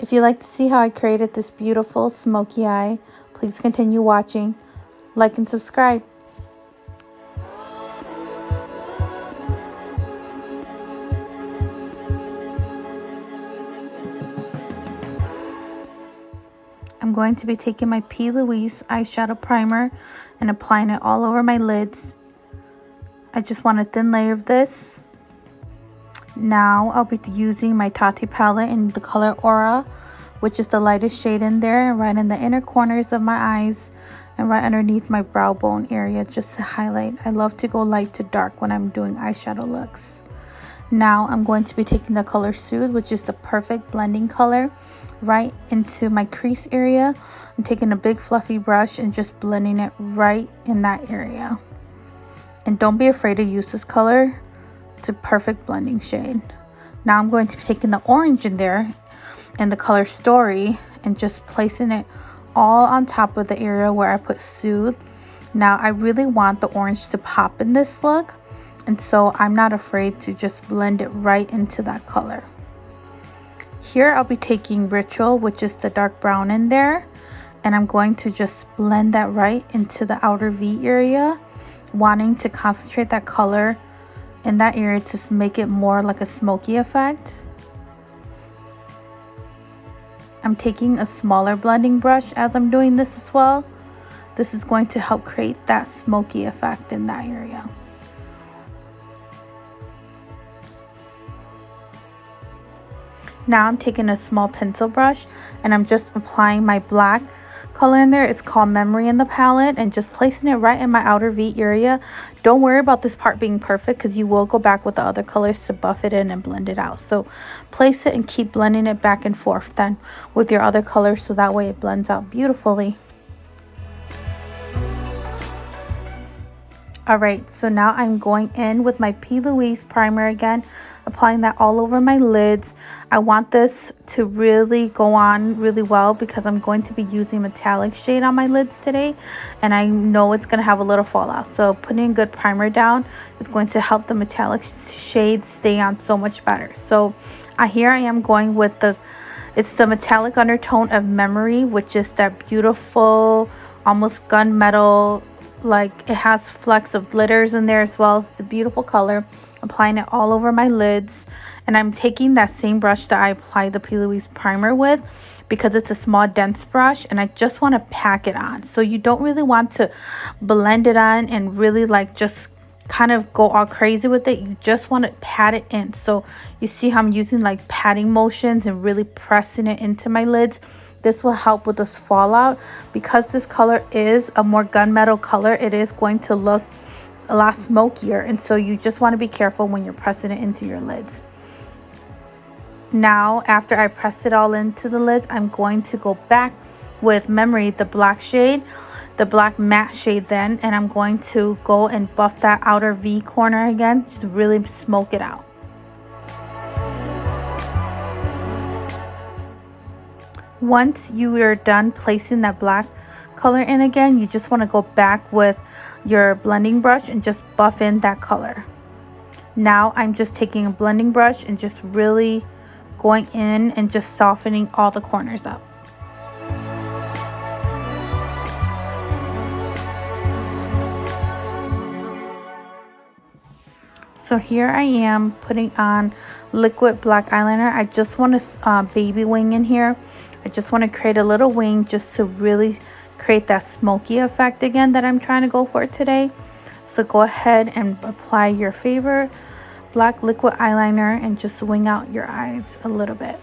If you'd like to see how I created this beautiful smoky eye, please continue watching. Like and subscribe. I'm going to be taking my P. Louise eyeshadow primer and applying it all over my lids. I just want a thin layer of this. Now I'll be using my Tati palette in the color Aura, which is the lightest shade in there, right in the inner corners of my eyes and right underneath my brow bone area, just to highlight. I love to go light to dark when I'm doing eyeshadow looks. Now I'm going to be taking the color Soothe, which is the perfect blending color, right into my crease area. I'm taking a big fluffy brush and just blending it right in that area. And don't be afraid to use this color. It's a perfect blending shade. Now I'm going to be taking the orange in there in the color Story and just placing it all on top of the area where I put Soothe. Now I really want the orange to pop in this look, and so I'm not afraid to just blend it right into that color. Here I'll be taking Ritual, which is the dark brown in there, and I'm going to just blend that right into the outer V area, wanting to concentrate that color in that area to make it more like a smoky effect. I'm taking a smaller blending brush as I'm doing this as well. This is going to help create that smoky effect in that area. Now I'm taking a small pencil brush and I'm just applying my black color in there. It's called Memory in the palette, and just placing it right in my outer V area. Don't worry about this part being perfect because you will go back with the other colors to buff it in and blend it out. So place it and keep blending it back and forth then with your other colors, so that way it blends out beautifully. Alright, so now I'm going in with my P. Louise primer again, applying that all over my lids. I want this to really go on really well because I'm going to be using metallic shade on my lids today, and I know it's going to have a little fallout. So putting a good primer down is going to help the metallic shade stay on so much better. So here I am going with it's the metallic undertone of Memory, which is that beautiful, almost gunmetal, like it has flecks of glitters in there as well. It's a beautiful color. Applying it all over my lids, and I'm taking that same brush that I applied the P. Louise primer with because it's a small dense brush, and I just want to pack it on. So you don't really want to blend it on and really like just kind of go all crazy with it. You just want to pat it in. So you see how I'm using like patting motions and really pressing it into my lids. This will help with this fallout. Because this color is a more gunmetal color, it is going to look a lot smokier, and so you just want to be careful when you're pressing it into your lids. Now after I press it all into the lids, I'm going to go back with Memory, the black shade, the black matte shade then, and I'm going to go and buff that outer V corner again to really smoke it out. Once you are done placing that black color in again, you just want to go back with your blending brush and just buff in that color. Now I'm just taking a blending brush and just really going in and just softening all the corners up. So here I am putting on liquid black eyeliner. I just want a baby wing in here. I just want to create a little wing just to really create that smoky effect again that I'm trying to go for today. So go ahead and apply your favorite black liquid eyeliner and just wing out your eyes a little bit.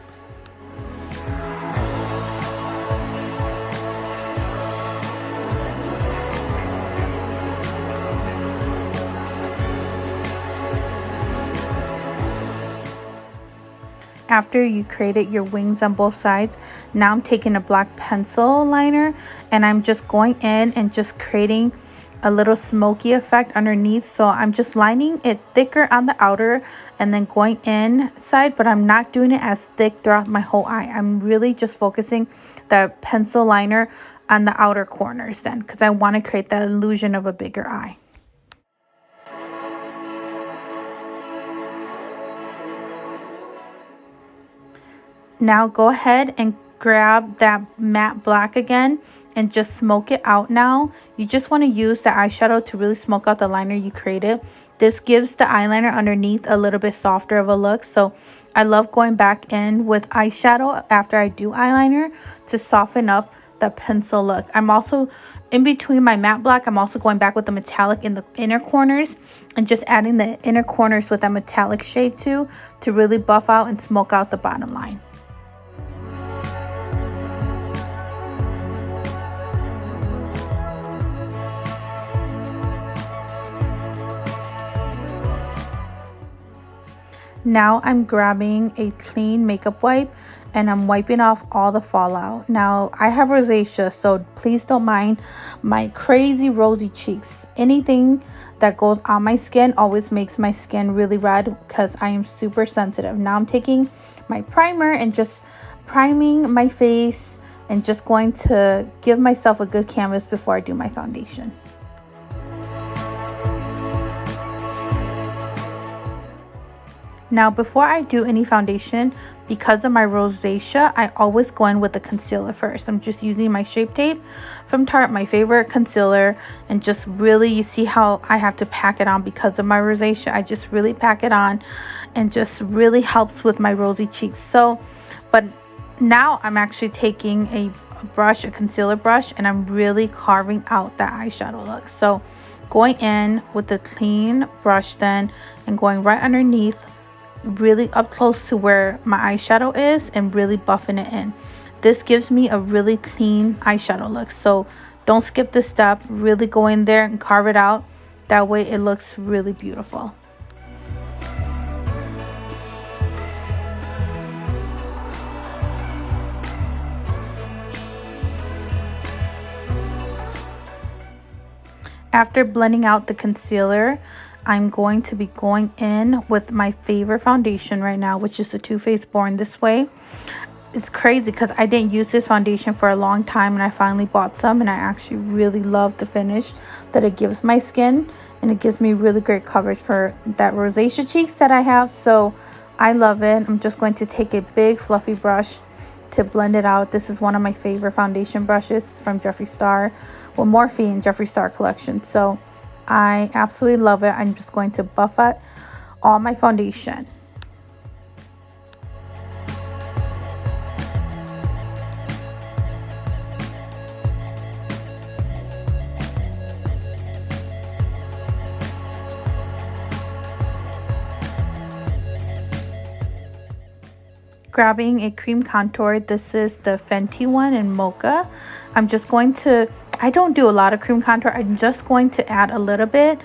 After you created your wings on both sides, now I'm taking a black pencil liner and I'm just going in and just creating a little smoky effect underneath. So I'm just lining it thicker on the outer and then going inside, but I'm not doing it as thick throughout my whole eye. I'm really just focusing the pencil liner on the outer corners then, because I want to create that illusion of a bigger eye. Now go ahead and grab that matte black again and just smoke it out now. You just want to use the eyeshadow to really smoke out the liner you created. This gives the eyeliner underneath a little bit softer of a look. So I love going back in with eyeshadow after I do eyeliner to soften up the pencil look. I'm also in between my matte black, I'm also going back with the metallic in the inner corners and just adding the inner corners with that metallic shade too to really buff out and smoke out the bottom line. Now I'm grabbing a clean makeup wipe and I'm wiping off all the fallout. Now I have rosacea, so please don't mind my crazy rosy cheeks. Anything that goes on my skin always makes my skin really red because I am super sensitive. Now I'm taking my primer and just priming my face and just going to give myself a good canvas before I do my foundation. Now, before I do any foundation, because of my rosacea, I always go in with the concealer first. I'm just using my Shape Tape from Tarte, my favorite concealer, and just really, you see how I have to pack it on because of my rosacea. I just really pack it on and just really helps with my rosy cheeks. So, but now I'm actually taking a brush, a concealer brush, and I'm really carving out that eyeshadow look. So going in with the clean brush then and going right underneath, really up close to where my eyeshadow is and really buffing it in. This gives me a really clean eyeshadow look, so don't skip this step. Really go in there and carve it out. That way it looks really beautiful. After blending out the concealer, I'm going to be going in with my favorite foundation right now, which is the Too Faced Born This Way. It's crazy because I didn't use this foundation for a long time and I finally bought some, and I actually really love the finish that it gives my skin, and it gives me really great coverage for that rosacea cheeks that I have. So I love it. I'm just going to take a big fluffy brush to blend it out. This is one of my favorite foundation brushes from Jeffree Star, well, Morphe and Jeffree Star collection. So I absolutely love it. I'm just going to buff out all my foundation. Grabbing a cream contour. This is the Fenty one in Mocha. I'm just going to, I don't do a lot of cream contour. I'm just going to add a little bit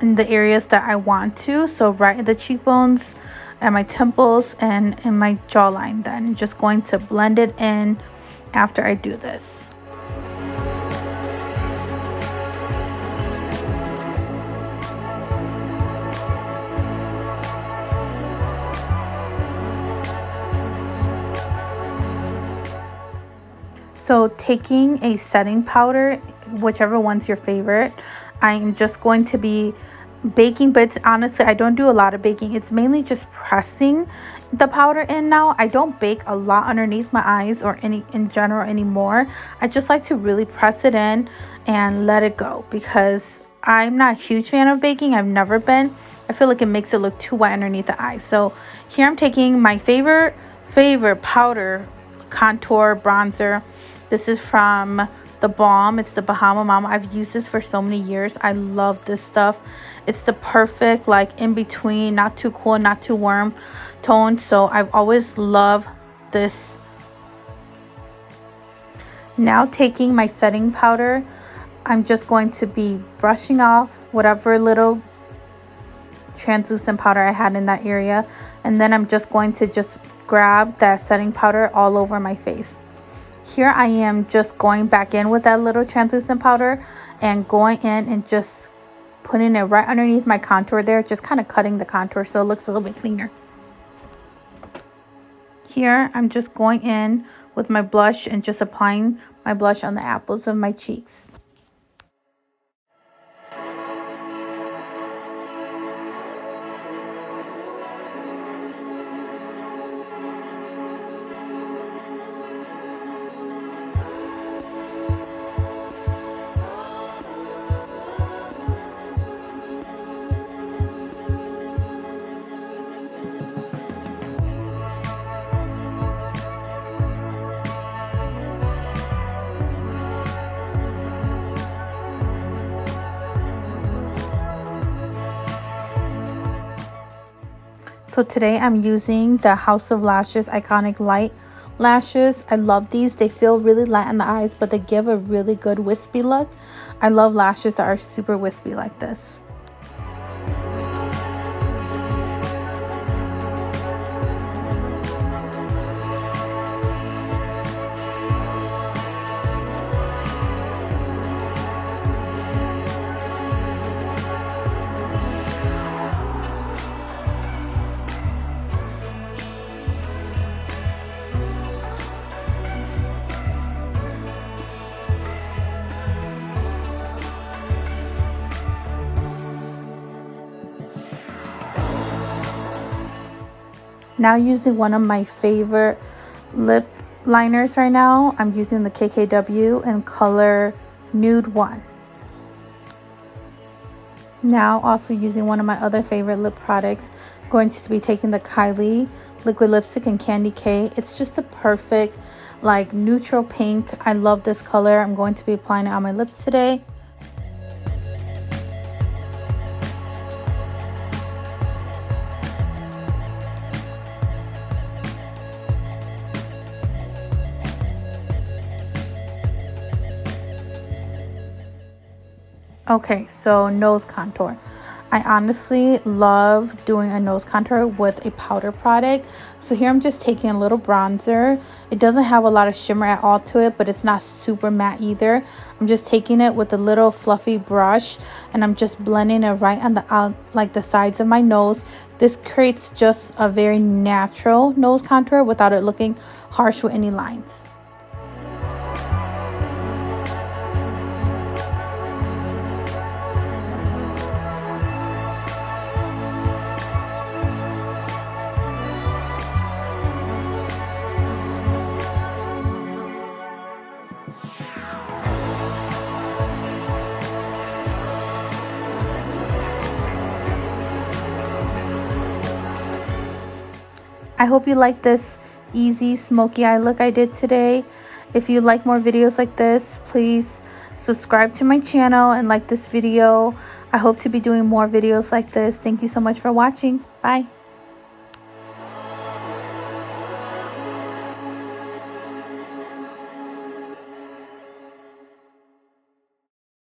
in the areas that I want to. So right in the cheekbones and my temples and in my jawline. Then just going to blend it in after I do this. So taking a setting powder, whichever one's your favorite, I'm just going to be baking, but honestly, I don't do a lot of baking. It's mainly just pressing the powder in now. I don't bake a lot underneath my eyes or any in general anymore. I just like to really press it in and let it go because I'm not a huge fan of baking. I've never been. I feel like it makes it look too wet underneath the eyes. So here I'm taking my favorite powder contour bronzer. This is from The Balm. It's the Bahama Mama. I've used this for so many years. I love this stuff. It's the perfect, like, in between, not too cool, not too warm tone. So I've always loved this. Now taking my setting powder, I'm just going to be brushing off whatever little translucent powder I had in that area. And then I'm just going to just grab that setting powder all over my face. Here I am just going back in with that little translucent powder and going in and just putting it right underneath my contour there, just kind of cutting the contour so it looks a little bit cleaner. Here I'm just going in with my blush and just applying my blush on the apples of my cheeks. So today I'm using the House of Lashes Iconic Light Lashes. I love these. They feel really light on the eyes, but they give a really good wispy look. I love lashes that are super wispy like this. Now using one of my favorite lip liners right now, I'm using the KKW in color Nude 1. Now also using one of my other favorite lip products, I'm going to be taking the Kylie liquid lipstick in Candy K. It's just a perfect like neutral pink. I love this color. I'm going to be applying it on my lips today. Okay, so nose contour. I honestly love doing a nose contour with a powder product. So here I'm just taking a little bronzer. It doesn't have a lot of shimmer at all to it, but it's not super matte either. I'm just taking it with a little fluffy brush and I'm just blending it right on the like the sides of my nose. This creates just a very natural nose contour without it looking harsh with any lines. I hope you like this easy smoky eye look I did today. If you like more videos like this, please subscribe to my channel and like this video. I hope to be doing more videos like this. Thank you so much for watching. Bye.